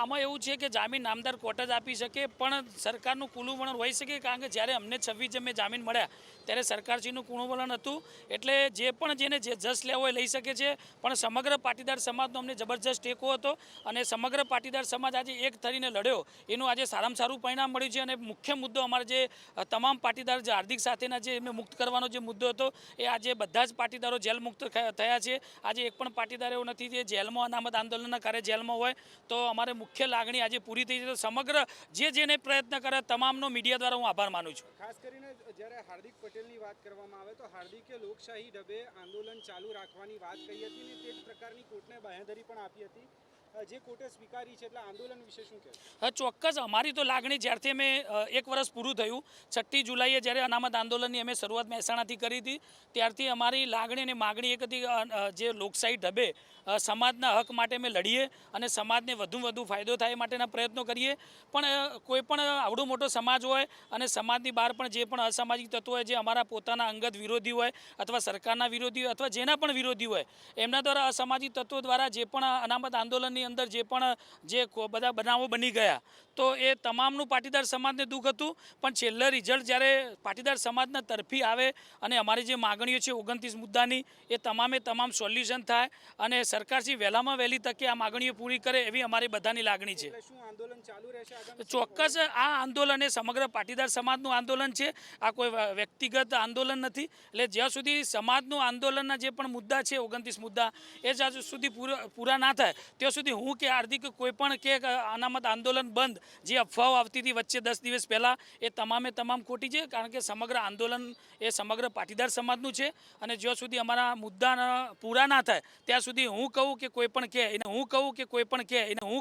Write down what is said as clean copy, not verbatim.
આમાં એવું છે કે જામીન નામદાર કોર્ટ જ આપી શકે, પણ સરકારનું કુલું વલણ હોઈ શકે, કારણ કે જ્યારે અમને 26 જામીન મળ્યા ત્યારે સરકારશ્રીનું કુણું વલણ હતું. એટલે જે પણ જેને જે જસ લેવો હોય લઈ શકે છે, પણ સમગ્ર પાટીદાર સમાજનો અમને જબરજસ્ત ટેકો હતો અને સમગ્ર પાટીદાર સમાજ આજે એક થઈને લડ્યો, એનું આજે સારામાં સારું પરિણામ મળ્યું છે. અને મુખ્ય મુદ્દો અમારે જે તમામ પાટીદાર જે હાર્દિક સાથેના જે એમને મુક્ત કરવાનો જે મુદ્દો હતો, એ આજે બધા જ પાટીદારો જેલ મુક્ત થયા છે. આજે એક પણ પાટીદાર એવો નથી જે જેલમાં અનામત આંદોલનના કાર્ય જેલમાં હોય. તો અમારે મુખ્ય લાગણી આજે પૂરી થઈ છે. તો સમગ્ર જેને પ્રયત્ન કરે તમામનો મીડિયા દ્વારા હું આભાર માનું છું. ખાસ કરીને જ્યારે હાર્દિક પટેલની વાત કરવામાં આવે તો હાર્દિકે લોકશાહી ઢબે આંદોલન ચાલુ રાખવાની વાત કહી હતી ને તે જ પ્રકારની કોર્ટને બાંહેધરી પણ આપી હતી, જે કોર્ટે સ્વીકારી છે. એટલે આંદોલન વિશે શું કહેશો? ચોક્કસ અમારી તો લાગણી જ્યારથી અમે 1 વર્ષ પૂરું થયું 6 જુલાઈએ જ્યારે અનામત આંદોલનની અમે શરૂઆત મહેસાણાથી કરી હતી, ત્યારથી અમારી લાગણી અને માગણી એક હતી, જે લોકશાહી ઢબે સમાજના હક માટે અમે લડીએ અને સમાજને વધુમાં વધુ ફાયદો થાય માટેના પ્રયત્નો કરીએ. પણ કોઈ પણ આવડો મોટો સમાજ હોય અને સમાજની બહાર પણ જે પણ અસામાજિક તત્વો હોય, જે અમારા પોતાના અંગત વિરોધી હોય અથવા સરકારના વિરોધી હોય અથવા જેના પણ વિરોધી હોય, એમના દ્વારા અસામાજિક તત્વો દ્વારા જે પણ અનામત આંદોલનની અંદર જે પણ જે બધા બનાવો બની ગયા, તો એ તમામનું પાટીદાર સમાજને દુઃખ હતું. પણ છેલ્લે રિઝલ્ટ જ્યારે પાટીદાર સમાજના તરફી આવે અને અમારી જે માગણીઓ છે 29 મુદ્દાની, એ તમામે તમામ સોલ્યુશન થાય અને સરકારશ્રી વહેલામાં વહેલી તકે આ માગણીઓ પૂરી કરે એવી અમારી બધાની લાગણી છે. શું આંદોલન ચાલુ રહેશે? ચોક્કસ આ આંદોલન એ સમગ્ર પાટીદાર સમાજનું આંદોલન છે. આ કોઈ વ્યક્તિગત આંદોલન નથી. એટલે જ્યાં સુધી સમાજનું આંદોલનના જે પણ મુદ્દા છે 29 મુદ્દા, એ જ્યાં સુધી પૂરા ના થાય ત્યાં સુધી હું કે હાર્દિક કોઈ પણ કે અનામત આંદોલન બંધ, જે અફવાઓ આવતી હતી વચ્ચે 10 દિવસ પહેલાં, એ તમામે તમામ ખોટી છે. કારણ કે સમગ્ર આંદોલન એ સમગ્ર પાટીદાર સમાજનું છે અને જ્યાં સુધી અમારા મુદ્દા પૂરા ના થાય ત્યાં સુધી હું કહું કે કોઈ પણ કહે એને હું કહું કે કોઈ પણ કહે એને હું